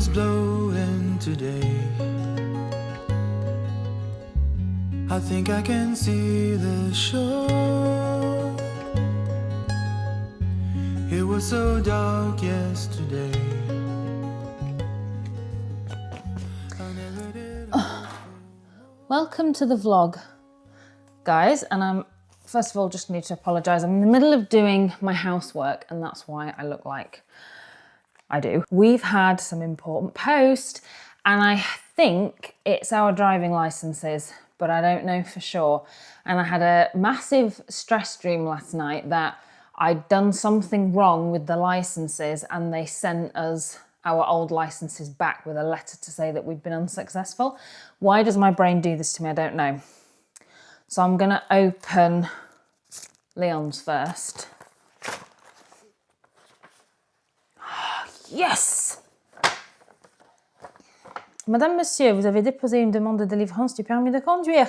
is blowing today. I think I can see the shore. It was so dark yesterday. Welcome to the vlog, guys, and I'm first of all just need to apologise. I'm in the middle of doing my housework and that's why I look like I do. We've had some important post and I think it's our driving licences, but I don't know for sure. And I had a massive stress dream last night that I'd done something wrong with the licences and they sent us our old licences back with a letter to say that we'd been unsuccessful. Why does my brain do this to me? I don't know. So I'm gonna open Leon's first. Yes! Madame, Monsieur, vous avez déposé une demande de délivrance du permis de conduire.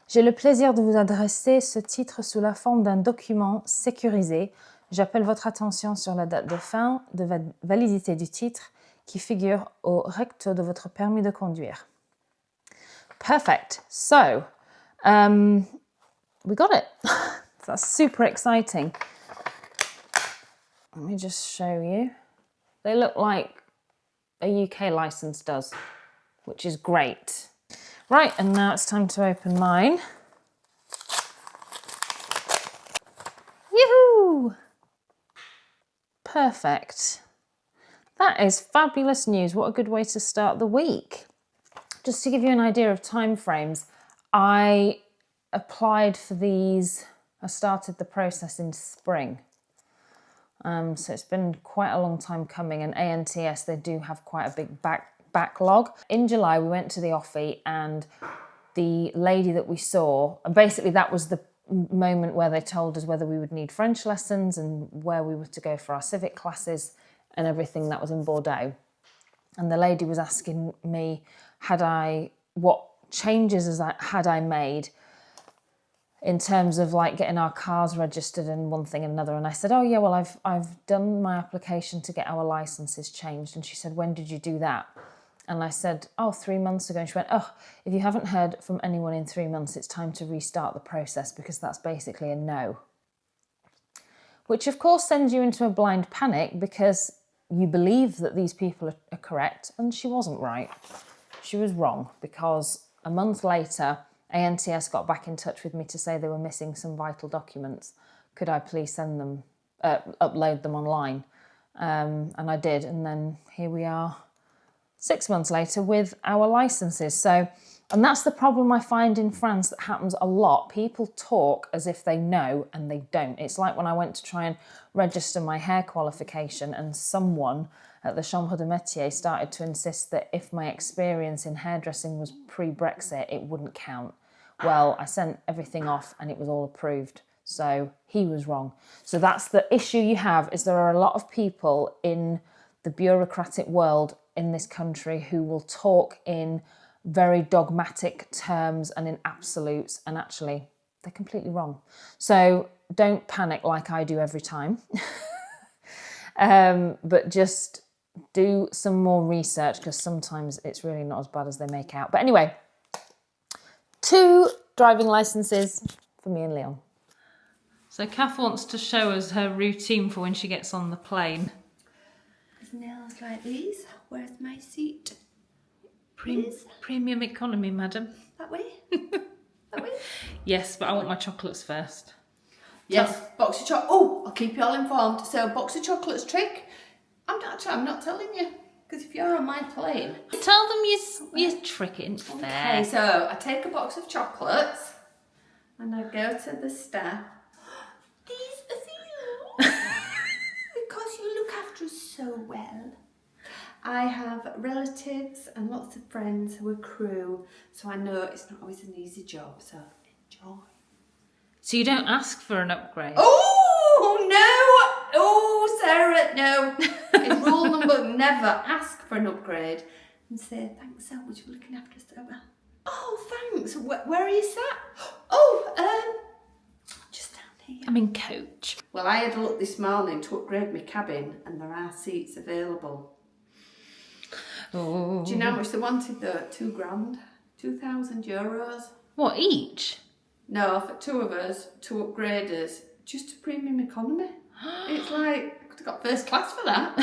J'ai le plaisir de vous adresser ce titre sous la forme d'un document sécurisé. J'appelle votre attention sur la date de fin de validité du titre qui figure au recto de votre permis de conduire. Perfect. So, we got it. That's super exciting. Let me just show you. They look like a UK license does, which is great. Right, and now it's time to open mine. Yoo-hoo! Perfect. That is fabulous news. What a good way to start the week. Just to give you an idea of time frames, I applied for these, I started the process in spring. So it's been quite a long time coming, and ANTS, they do have quite a big backlog. In July, we went to the offie and the lady that we saw, and basically that was the moment where they told us whether we would need French lessons and where we were to go for our civic classes and everything that was in Bordeaux. And the lady was asking me, what changes had I made in terms of like getting our cars registered and one thing and another. And I said, oh yeah, well, I've done my application to get our licenses changed. And she said, when did you do that? And I said, oh, 3 months ago. And she went, oh, if you haven't heard from anyone in 3 months, it's time to restart the process because that's basically a no. Which of course sends you into a blind panic because you believe that these people are correct, and she wasn't right. She was wrong because a month later, ANTS got back in touch with me to say they were missing some vital documents. Could I please send them, upload them online? And I did, and then here we are 6 months later with our licenses. So, and that's the problem I find in France that happens a lot. People talk as if they know and they don't. It's like when I went to try and register my hair qualification and someone at the Chambre de Métier started to insist that if my experience in hairdressing was pre-Brexit, it wouldn't count. Well, I sent everything off and it was all approved. So he was wrong. So that's the issue you have, is there are a lot of people in the bureaucratic world in this country who will talk in very dogmatic terms and in absolutes, and actually they're completely wrong. So don't panic like I do every time, but just do some more research because sometimes it's really not as bad as they make out. But anyway, 2 driving licenses for me and Leon. So Cath wants to show us her routine for when she gets on the plane. Nails like these. Where's my seat? Premium economy, madam. That way? That way? Yes, but I want my chocolates first. Yes, box of chocolate. Oh, I'll keep you all informed. So, box of chocolates trick. I'm not telling you. Because if you're on my plane... Tell them you're tricking. Okay, so I take a box of chocolates and I go to the staff. These are for you. Because you look after us so well. I have relatives and lots of friends who are crew, so I know it's not always an easy job, so enjoy. So you don't ask for an upgrade? Oh, no! Oh, Sarah, no. It's rule number, never ask for an upgrade and say, thanks so much for looking after us so well. Oh, thanks. Where are you sat? Oh, just down here. I'm in coach. Well, I had a look this morning to upgrade my cabin and there are seats available. Oh. Do you know how much they wanted though? £2,000. €2,000. What, each? No, for two of us, two upgraders, just a premium economy. It's like, I could have got first class for that.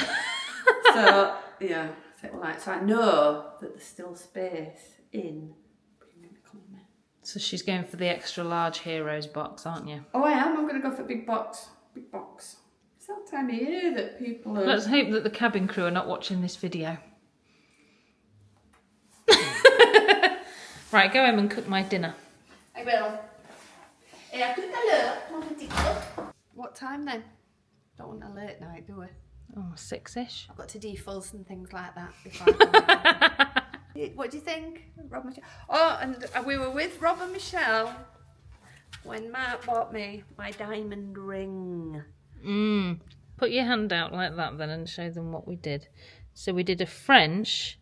So, yeah, so I know that there's still space in premium economy. So she's going for the extra large Heroes box, aren't you? Oh, I am. I'm going to go for big box. Big box. It's that time of year that people are... Let's hope that the cabin crew are not watching this video. Right, go home and cook my dinner. I will. What time then? Don't want a late night, do we? Oh, 6-ish. I've got to defulse and things like that before I go. What do you think? Rob Michelle. Oh, and we were with Rob and Michelle when Mark bought me my diamond ring. Put your hand out like that then and show them what we did. So we did a French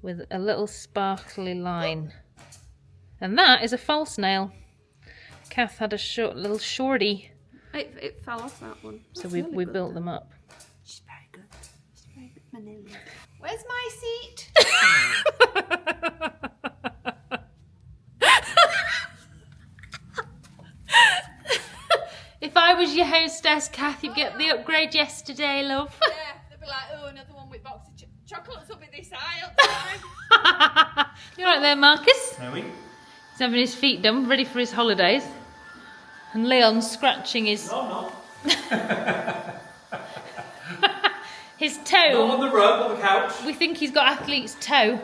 with a little sparkly line. And that is a false nail. Cath had a little shorty. It fell off that one. So we built them up. She's very good. She's very good, Manila. Where's my seat? If I was your hostess, Cath, you'd get the upgrade yesterday, love. Yeah, they'll be like, oh, another one with box of chocolates up in this aisle. You right there, Marcus? Are we? He's having his feet done, ready for his holidays. And Leon's scratching his No, his not toe. on the rug, on the couch. We think he's got athlete's toe.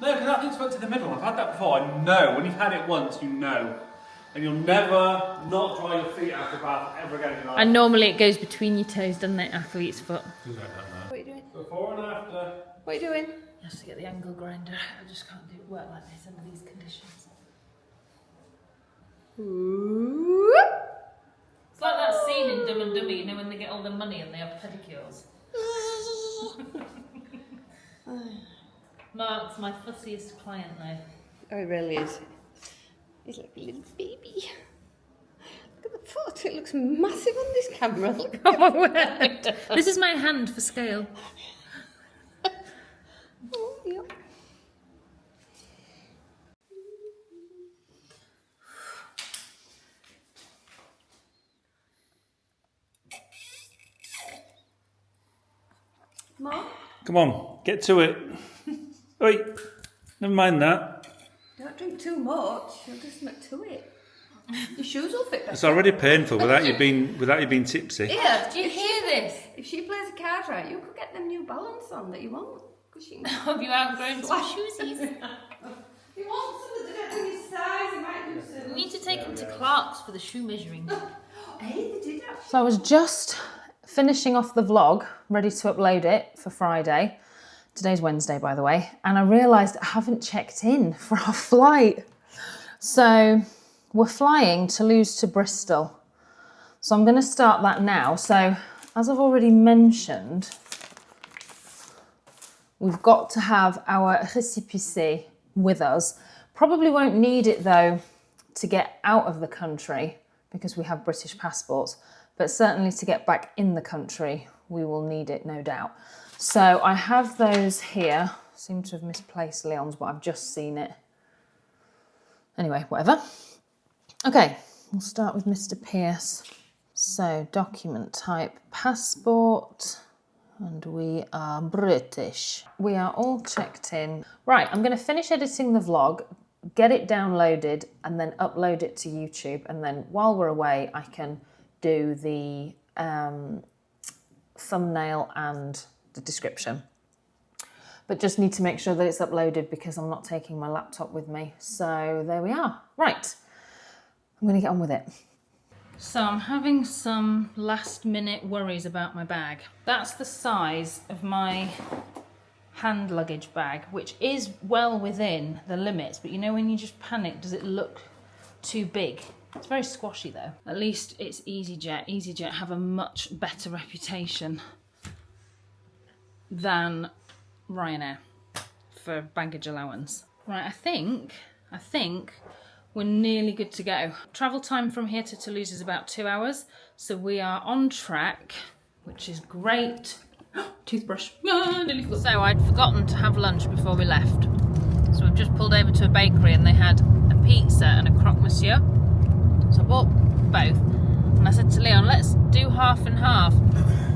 No, because that thing's put to the middle. I've had that before. I know. When you've had it once, you know. And you'll never not dry your feet after a bath ever again in your life. And normally it goes between your toes, doesn't it? Athlete's foot. You don't know. What are you doing? Before and after. What are you doing? You have to get the angle grinder. I just can't do work like this under these conditions. It's like that scene in Dumb and Dummy, you know, when they get all the money and they have pedicures. Mark's my fussiest client now. Oh, he really is. He's like a little baby. Look at the foot. It looks massive on this camera. Look. Oh my word. This is my hand for scale. Oh, yeah. Mom? Come on, get to it. Wait, never mind that. Don't drink too much. You'll just make to it. Your shoes will fit better. It's already painful without you being tipsy. Yeah, Do you hear this? if she plays a card right, you could get them New Balance on that you want. Because she Have you outgrown some shoesies? You want some that don't do his size, you might do some. We need to take him to Clark's for the shoe measuring. Hey, they did actually. So I was just finishing off the vlog, ready to upload it for Friday. Today's Wednesday, by the way, and I realised I haven't checked in for our flight. So we're flying Toulouse to Bristol. So I'm going to start that now. So as I've already mentioned, we've got to have our récépissé with us. Probably won't need it though to get out of the country because we have British passports, but certainly to get back in the country, we will need it, no doubt. So I have those here. Seem to have misplaced Leon's, but I've just seen it. Anyway, whatever. Okay, we'll start with Mr. Pierce. So document type, passport, and we are British. We are all checked in. Right, I'm going to finish editing the vlog, get it downloaded, and then upload it to YouTube. And then while we're away, I can do the thumbnail and the description. But just need to make sure that it's uploaded because I'm not taking my laptop with me. So there we are. Right, I'm going to get on with it. So I'm having some last minute worries about my bag. That's the size of my hand luggage bag, which is well within the limits, but you know when you just panic, does it look too big? It's very squashy though. At least it's EasyJet. EasyJet have a much better reputation than Ryanair for baggage allowance. Right, I think we're nearly good to go. Travel time from here to Toulouse is about 2 hours, so we are on track, which is great. Toothbrush. Ah, nearly forgot. So I'd forgotten to have lunch before we left. So we've just pulled over to a bakery and they had a pizza and a croque monsieur. So I bought both. And I said to Leon, let's do half and half.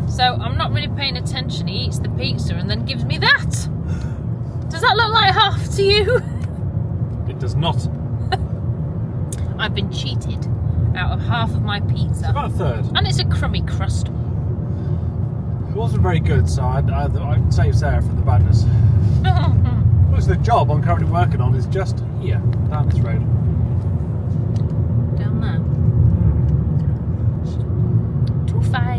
So I'm not really paying attention. He eats the pizza and then gives me that. Does that look like half to you? It does not. I've been cheated out of half of my pizza. About a third. And it's a crummy crust. It wasn't very good, so I'd save Sarah from the badness. Because the job I'm currently working on is just here, down this road. Down there. Too far.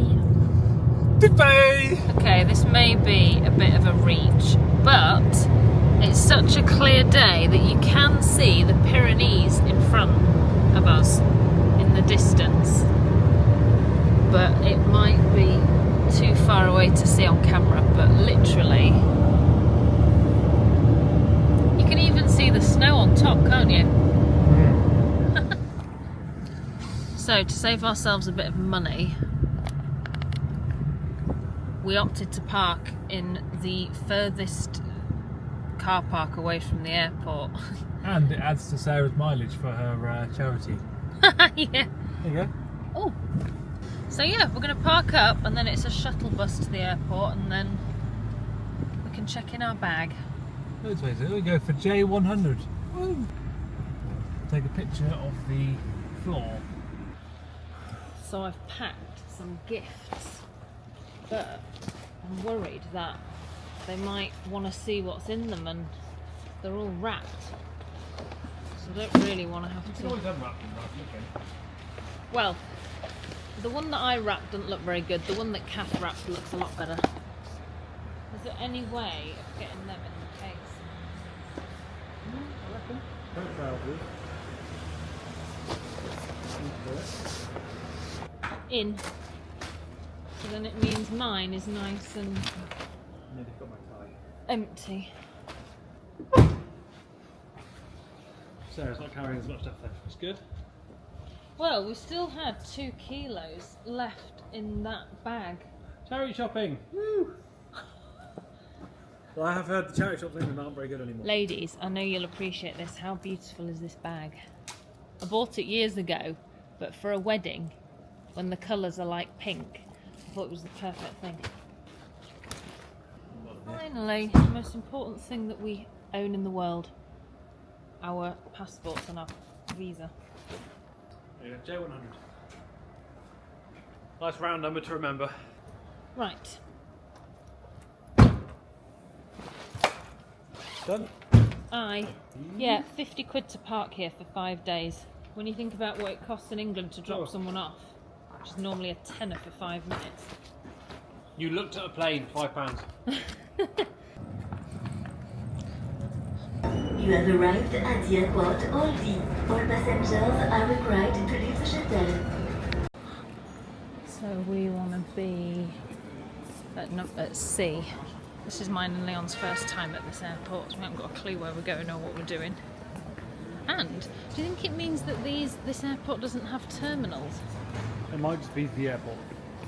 Okay, this may be a bit of a reach, but it's such a clear day that you can see the Pyrenees in front of us in the distance. But it might be too far away to see on camera, but literally you can even see the snow on top, can't you? So to save ourselves a bit of money, we opted to park in the furthest car park away from the airport. And it adds to Sarah's mileage for her charity. Yeah. There you go. Oh. So yeah, we're going to park up and then it's a shuttle bus to the airport and then we can check in our bag. Let's face it, we go for J100. Woo. Take a picture of the floor. So I've packed some gifts, but I'm worried that they might want to see what's in them and they're all wrapped. So I don't really want to have You to... can always unwrap them, right? Okay. Well, the one that I wrapped doesn't look very good. The one that Cath wrapped looks a lot better. Is there any way of getting them in the case? I reckon. Don't fail, please. In. So then it means mine is nice and Nearly got my tie. empty. Sarah's not carrying as much stuff there. That's good. Well, we still had 2 kilos left in that bag. Charity shopping! Woo! Well, I have heard the charity shops in England aren't very good anymore. Ladies, I know you'll appreciate this. How beautiful is this bag? I bought it years ago, but for a wedding, when the colours are like pink, I thought it was the perfect thing. Finally, the most important thing that we own in the world, our passports and our visa. There you go, J100. Nice round number to remember. Right. Done? Yeah, 50 quid to park here for 5 days. When you think about what it costs in England to drop someone off, which is normally a tenner for 5 minutes. You looked at a plane, £5. You have arrived at the airport Oldie. All passengers are required to leave the shuttle. So we want to be at C. This is mine and Leon's first time at this airport, so we haven't got a clue where we're going or what we're doing. And do you think it means that this airport doesn't have terminals? It might just be the airport,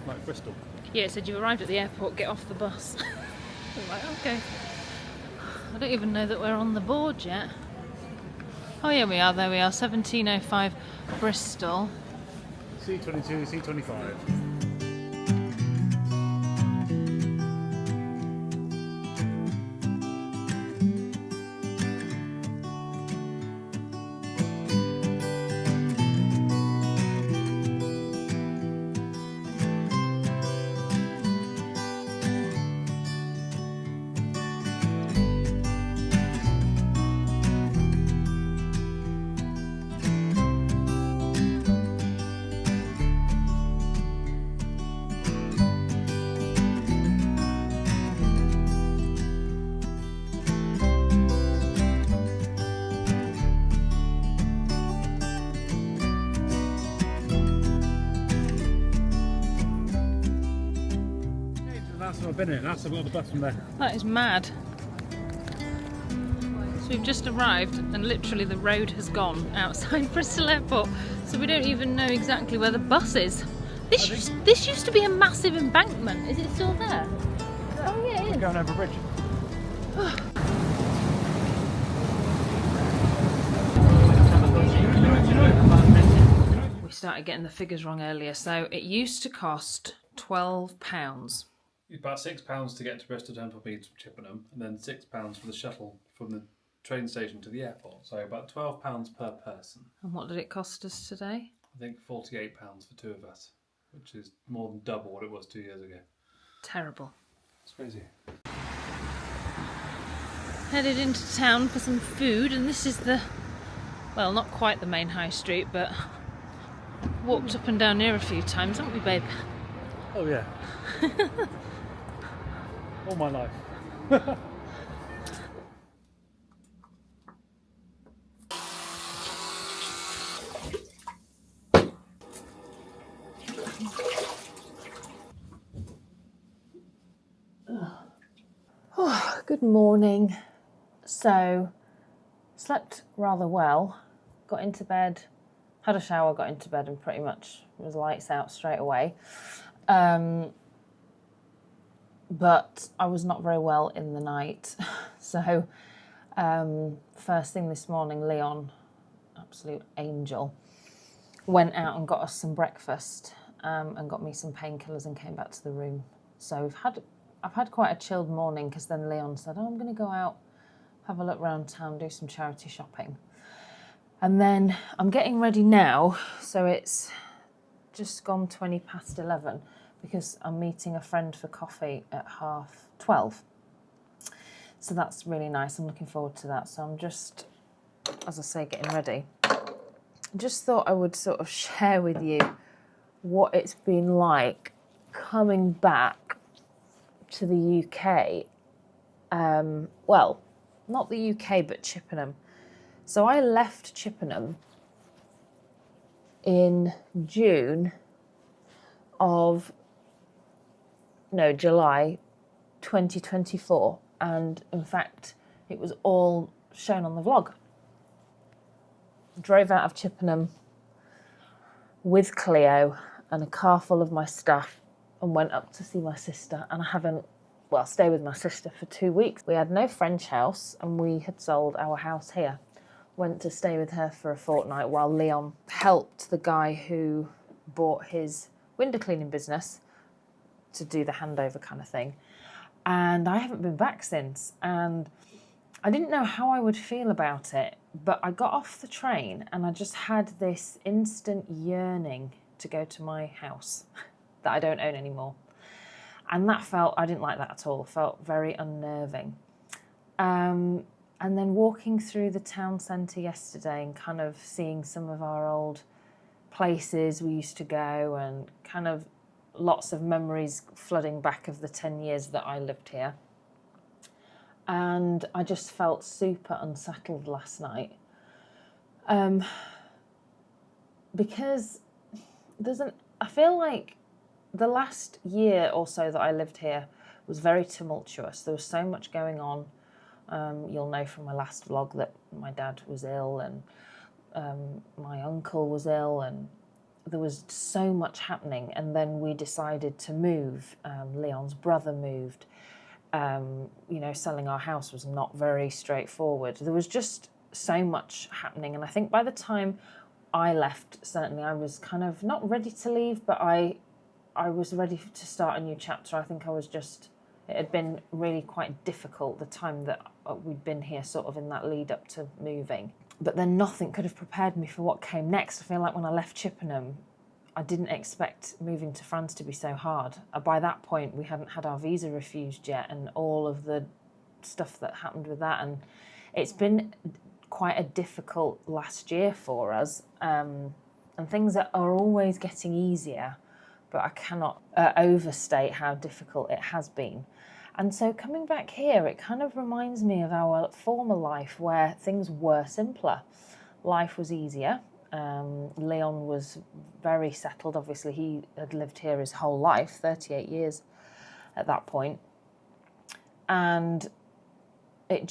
like Bristol. Yeah, it said you arrived at the airport, get off the bus. I'm like, okay. I don't even know that we're on the board yet. Oh yeah, we are, there we are, 1705 Bristol. C22, C25. That's what I've been in. That's got the bus from there. That is mad. So we've just arrived and literally the road has gone outside Bristol Airport, so we don't even know exactly where the bus is. This used to be a massive embankment. Is it still there? We're going over a bridge. We started getting the figures wrong earlier, so it used to cost £12. About £6 to get to Bristol Temple Beach from Chippenham, and then £6 for the shuttle from the train station to the airport. So about £12 per person. And what did it cost us today? I think £48 for two of us, which is more than double what it was 2 years ago. Terrible. It's crazy. Headed into town for some food, and this is the, well, not quite the main high street, but walked up and down here a few times, haven't we, babe? Oh yeah. All my life. Oh, good morning. So, slept rather well, got into bed, had a shower, got into bed, and pretty much was lights out straight away. But I was not very well in the night. So, first thing this morning, Leon, absolute angel, went out and got us some breakfast and got me some painkillers and came back to the room. So I've had quite a chilled morning because then Leon said, I'm going to go out, have a look around town, do some charity shopping. And then I'm getting ready now, so it's just gone 20 past 11 because I'm meeting a friend for coffee at 12:30. So that's really nice. I'm looking forward to that. So I'm just, as I say, getting ready. Just thought I would sort of share with you what it's been like coming back to the UK. Well, not the UK, but Chippenham. So I left Chippenham in July 2024. And in fact, it was all shown on the vlog. Drove out of Chippenham with Cleo and a car full of my stuff and went up to see my sister. And I stayed with my sister for 2 weeks. We had no French house and we had sold our house here. Went to stay with her for a fortnight while Leon helped the guy who bought his window cleaning business to do the handover kind of thing. And I haven't been back since. And I didn't know how I would feel about it, but I got off the train and I just had this instant yearning to go to my house that I don't own anymore. And I didn't like that at all. It felt very unnerving. And then walking through the town centre yesterday and kind of seeing some of our old places we used to go and kind of lots of memories flooding back of the 10 years that I lived here. And I just felt super unsettled last night. Because I feel like the last year or so that I lived here was very tumultuous. There was so much going on. You'll know from my last vlog that my dad was ill and my uncle was ill and there was so much happening. And then we decided to move. Leon's brother moved. Selling our house was not very straightforward. There was just so much happening. And I think by the time I left, certainly I was kind of not ready to leave, but I was ready to start a new chapter. I think it had been really quite difficult the time that we'd been here, sort of in that lead up to moving. But then nothing could have prepared me for what came next. I feel like when I left Chippenham, I didn't expect moving to France to be so hard. By that point, we hadn't had our visa refused yet and all of the stuff that happened with that. And it's been quite a difficult last year for us. And things that are always getting easier, but I cannot overstate how difficult it has been. And so coming back here, it kind of reminds me of our former life where things were simpler. Life was easier. Leon was very settled. Obviously, he had lived here his whole life, 38 years at that point. And I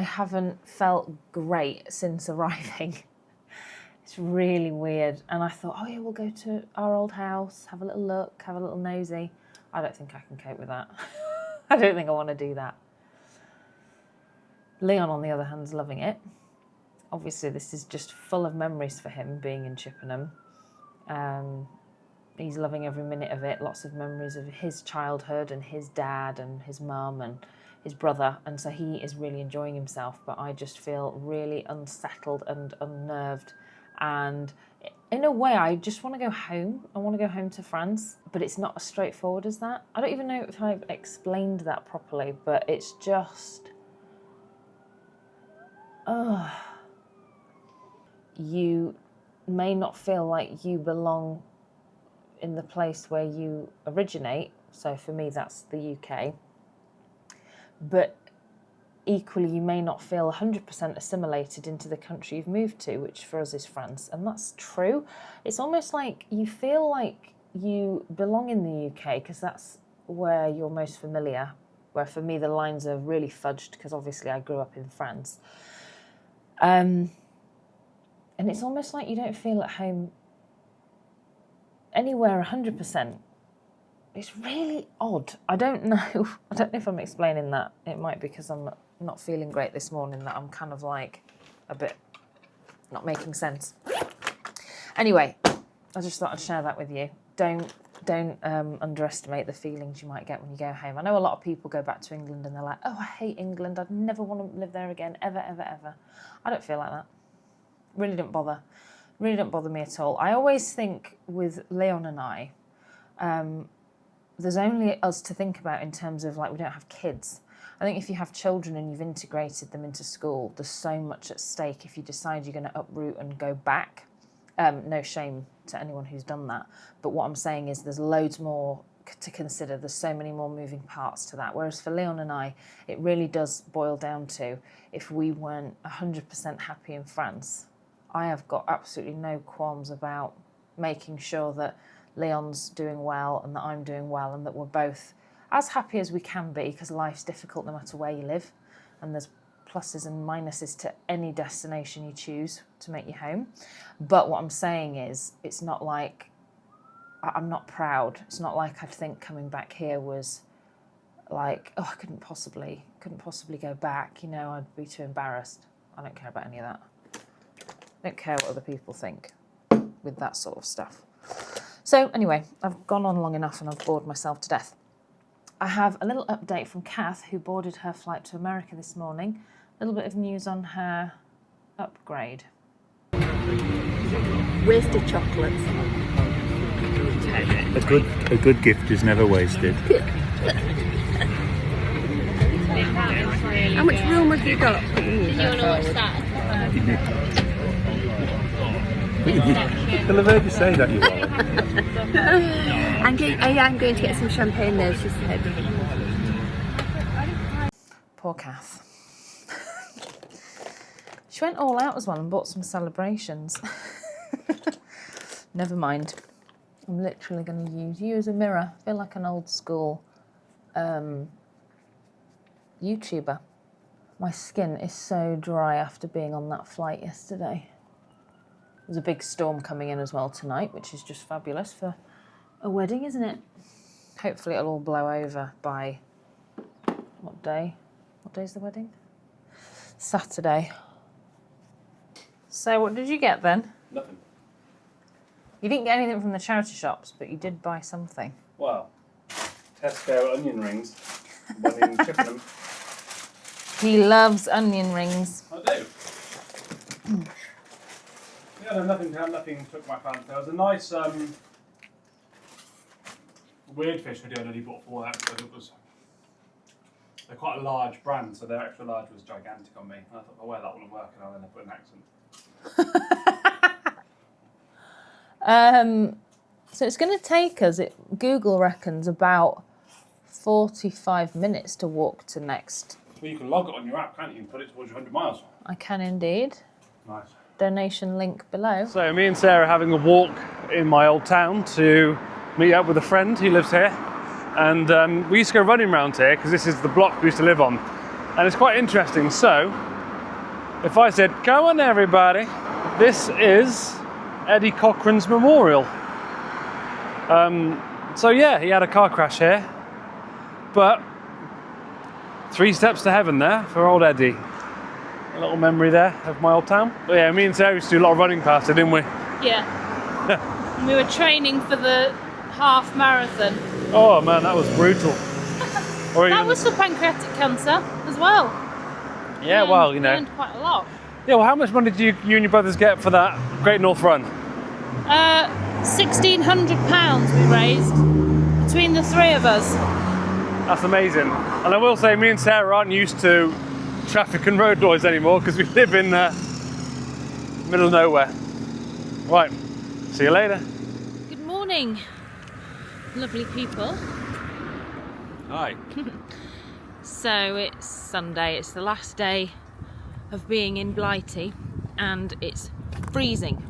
haven't felt great since arriving. It's really weird. And I thought, oh yeah, we'll go to our old house, have a little look, have a little nosy. I don't think I can cope with that. I don't think I want to do that. Leon, on the other hand, is loving it. Obviously, this is just full of memories for him, being in Chippenham. He's loving every minute of it, lots of memories of his childhood and his dad and his mum and his brother, and so he is really enjoying himself, but I just feel really unsettled and unnerved, and in a way I just want to go home. I want to go home to France, but it's not as straightforward as that. I don't even know if I've explained that properly, but it's just... You may not feel like you belong in the place where you originate, so for me that's the UK, but equally you may not feel 100% assimilated into the country you've moved to, which for us is France, and that's true. It's almost like you feel like you belong in the UK because that's where you're most familiar, where for me the lines are really fudged because obviously I grew up in France. And it's almost like you don't feel at home anywhere 100%. It's really odd. I don't know if I'm explaining that. It might be because I'm not feeling great this morning that I'm kind of like a bit not making sense. Anyway, I just thought I'd share that with you. Don't underestimate the feelings you might get when you go home. I know a lot of people go back to England and they're like, oh, I hate England. I'd never want to live there again, ever, ever, ever. I don't feel like that. Really don't bother. Really don't bother me at all. I always think with Leon and I, there's only us to think about in terms of like we don't have kids. I think if you have children and you've integrated them into school, there's so much at stake if you decide you're going to uproot and go back. No shame to anyone who's done that. But what I'm saying is there's loads more to consider. There's so many more moving parts to that. Whereas for Leon and I, it really does boil down to if we weren't 100% happy in France, I have got absolutely no qualms about making sure that Leon's doing well and that I'm doing well and that we're both as happy as we can be, because life's difficult no matter where you live, and there's pluses and minuses to any destination you choose to make you home. But what I'm saying is it's not like I'm not proud. It's not like I think coming back here was like, oh, I couldn't possibly go back, you know, I'd be too embarrassed. I don't care about any of that. I don't care what other people think with that sort of stuff. So anyway, I've gone on long enough and I've bored myself to death. I have a little update from Cath, who boarded her flight to America this morning. A little bit of news on her upgrade. Wasted chocolates. A good gift is never wasted. How much room have you got? Do you want to watch that? I'll have heard you say that, you are. I'm going to get some champagne there, she said. Poor Cath. She went all out as well and bought some celebrations. Never mind. I'm literally going to use you as a mirror. I feel like an old school YouTuber. My skin is so dry after being on that flight yesterday. There's a big storm coming in as well tonight, which is just fabulous for a wedding, isn't it? Hopefully it'll all blow over by, what day? What day's the wedding? Saturday. So what did you get then? Nothing. You didn't get anything from the charity shops, but you did buy something. Well, Tesco onion rings. One in Chippenham. He loves onion rings. I do. Yeah, no, nothing took my fancy. There was a nice weird fish video that he bought for work, but they're quite a large brand, so their extra large was gigantic on me. And I thought, if I wear that one and work, and I'll end up with an accent. So it's going to take us, Google reckons, about 45 minutes to walk to Next. Well, you can log it on your app, can't you? And put it towards your 100 miles. I can indeed. Nice. Donation link below. So me and Sarah are having a walk in my old town to meet up with a friend who lives here, and we used to go running around here because this is the block we used to live on, and it's quite interesting. So if I said, come on everybody, this is Eddie Cochrane's memorial. So yeah, he had a car crash here, but 3 steps to heaven there for old Eddie. A little memory there of my old town. But yeah, me and Sarah used to do a lot of running past it, didn't we? Yeah. And we were training for the half marathon. Oh man, that was brutal. That was for pancreatic cancer as well. Yeah, well, you know. We earned quite a lot. Yeah, well, how much money did you and your brothers get for that Great North Run? £1,600 we raised between the 3 of us. That's amazing. And I will say, me and Sarah aren't used to traffic and road noise anymore because we live in the middle of nowhere. Right, see you later. Good morning, lovely people. Hi. So it's Sunday, it's the last day of being in Blighty and it's freezing.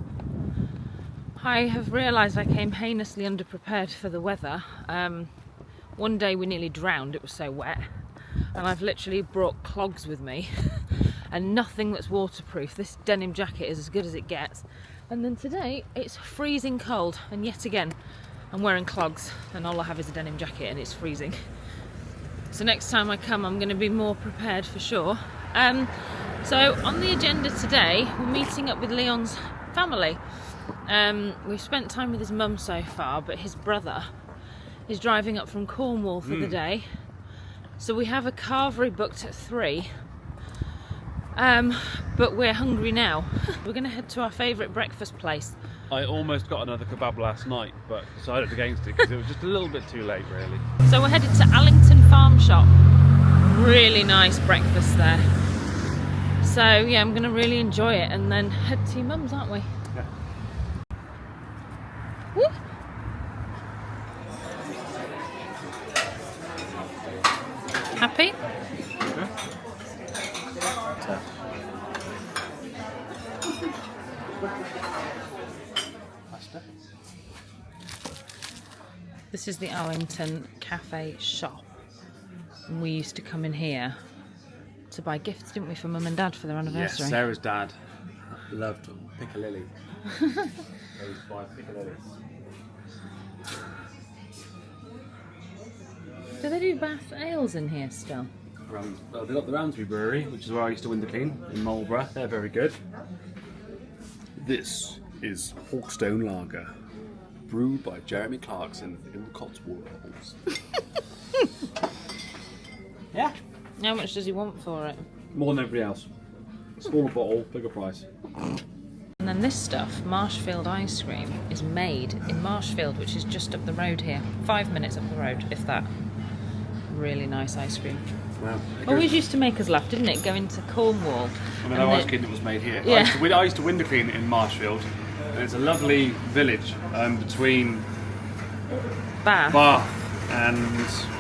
I have realised I came heinously underprepared for the weather. One day we nearly drowned, it was so wet, and I've literally brought clogs with me and nothing that's waterproof. This denim jacket is as good as it gets. And then today it's freezing cold, and yet again I'm wearing clogs and all I have is a denim jacket and it's freezing. So next time I come I'm going to be more prepared for sure. So on the agenda today we're meeting up with Leon's family. We've spent time with his mum so far, but his brother is driving up from Cornwall for the day. So we have a carvery booked at 3. But we're hungry now. We're going to head to our favourite breakfast place. I almost got another kebab last night, but decided against it because it was just a little bit too late, really. So we're headed to Allington Farm Shop. Really nice breakfast there. So yeah, I'm going to really enjoy it and then head to your mum's, aren't we? Yeah. Woo. Happy? This is the Allington Cafe shop, and we used to come in here to buy gifts, didn't we, for Mum and Dad for their anniversary? Yes, Sarah's dad loved piccalilli. They used to buy piccalilli. Do they do Bath ales in here still? Well, they've got the Ramsby Brewery, which is where I used to window clean in Marlborough. They're very good. This is Hawkstone Lager, brewed by Jeremy Clarkson in the Cotswolds. Yeah. How much does he want for it? More than everybody else. Smaller bottle, bigger price. And then this stuff, Marshfield ice cream, is made in Marshfield, which is just up the road here. 5 minutes up the road, if that. Really nice ice cream. Wow. Always used to make us laugh, didn't it? Going to Cornwall. I mean, ice cream that was made here. Yeah. I used to window clean in Marshfield, and it's a lovely village between Bath. and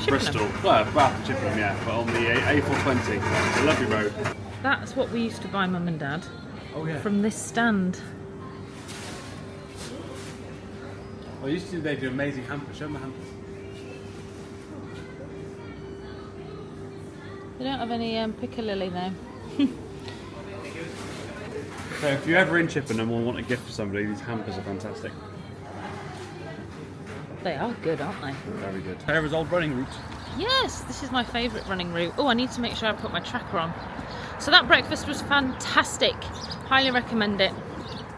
Bristol. Well, Bath and Chippenham, yeah, but on the A420. It's a lovely road. That's what we used to buy Mum and Dad. Oh yeah. From this stand. Well, they do amazing hampers. Show them the hampers. They don't have any piccalilli though. So if you're ever in Chippenham or want a gift for somebody, these hampers are fantastic. They are good, aren't they? Very good. Sarah's old running route. Yes, this is my favourite running route. Oh, I need to make sure I put my tracker on. So that breakfast was fantastic. Highly recommend it.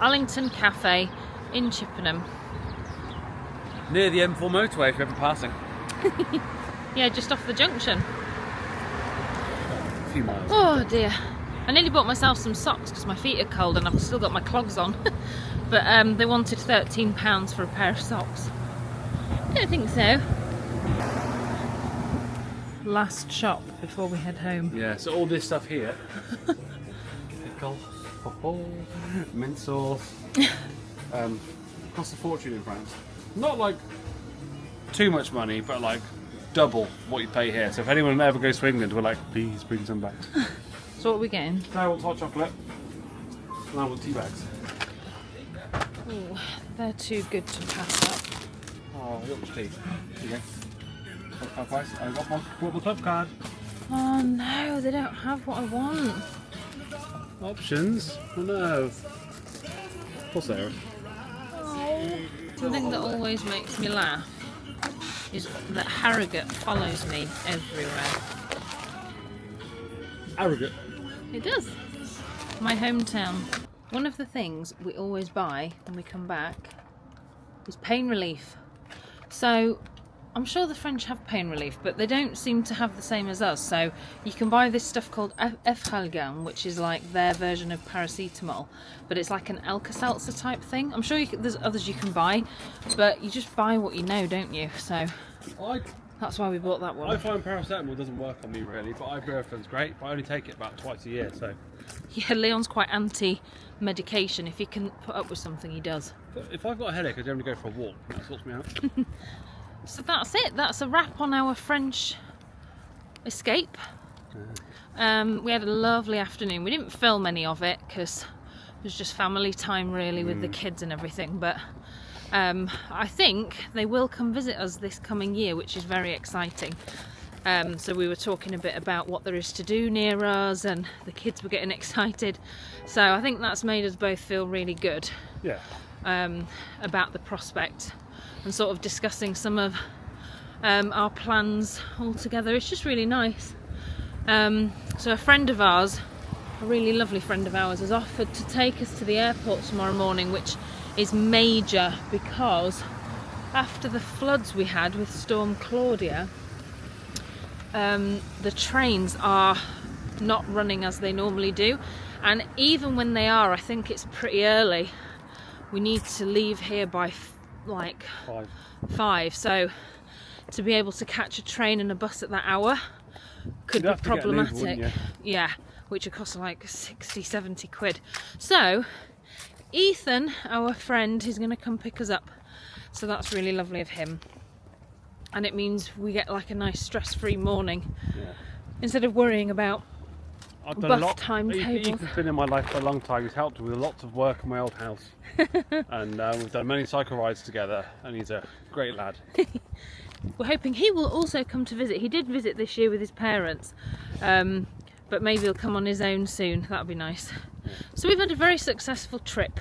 Allington Cafe in Chippenham. Near the M4 motorway if you're ever passing. Yeah, just off the junction. A few miles. Oh dear. I nearly bought myself some socks because my feet are cold and I've still got my clogs on. But they wanted £13 for a pair of socks. I don't think so. Last shop before we head home. Yeah, so all this stuff here. Pickle, mint sauce. Costs a fortune in France. Not like too much money, but like double what you pay here. So if anyone ever goes to England, we're like, please bring some back. So what are we getting? I want hot chocolate. And I want tea bags. Ooh, they're too good to pass up. Oh, what was tea? Here you go. Club price. I got my club card. Oh no, they don't have what I want. Options? Oh no. Poor Sarah. Oh. The thing that always makes me laugh is that Harrogate follows me everywhere. Arrogant. It does. My hometown. One of the things we always buy when we come back is pain relief. So I'm sure the French have pain relief, but they don't seem to have the same as us. So you can buy this stuff called Efhalgan, which is like their version of paracetamol, but it's like an Alka-Seltzer type thing. I'm sure there's others you can buy, but you just buy what you know, don't you? So that's why we bought that one. I find paracetamol doesn't work on me really, but ibuprofen's great. But I only take it about twice a year, so. Yeah, Leon's quite anti-medication. If he can put up with something, he does. But if I've got a headache, I generally go for a walk. That sorts me out. So that's it. That's a wrap on our French escape. We had a lovely afternoon. We didn't film any of it because it was just family time really with the kids and everything. But I think they will come visit us this coming year, which is very exciting. So we were talking a bit about what there is to do near us, and the kids were getting excited. So I think that's made us both feel really good. Yeah. About the prospect and sort of discussing some of our plans all together. It's just really nice. So a friend of ours, a really lovely friend of ours, has offered to take us to the airport tomorrow morning, which is major because after the floods we had with Storm Claudia, the trains are not running as they normally do, and even when they are, I think it's pretty early. We need to leave here by like 5, so to be able to catch a train and a bus at that hour could be problematic. Yeah, which would cost like 60-70 quid. So Ethan, our friend, is going to come pick us up, so that's really lovely of him, and it means we get like a nice stress-free morning instead of worrying about I've done a lot. timetables. Ethan's been in my life for a long time. He's helped with lots of work in my old house, and we've done many cycle rides together. And he's a great lad. We're hoping he will also come to visit. He did visit this year with his parents, but maybe he'll come on his own soon. That'll be nice. So we've had a very successful trip.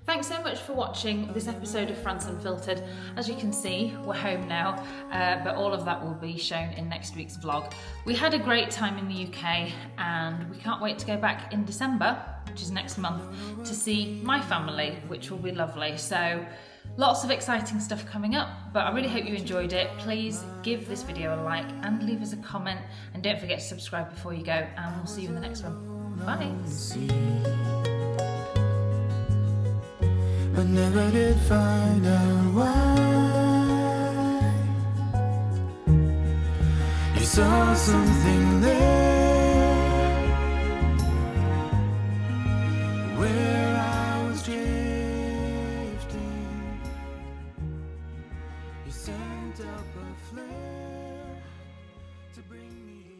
Thanks so much for watching this episode of France Unfiltered. As you can see, we're home now, but all of that will be shown in next week's vlog. We had a great time in the UK, and we can't wait to go back in December, which is next month, to see my family, which will be lovely. So lots of exciting stuff coming up, but I really hope you enjoyed it. Please give this video a like and leave us a comment, and don't forget to subscribe before you go, and we'll see you in the next one. Bye. But never did find out why. You saw something there where I was drifting. You sent up a flare to bring me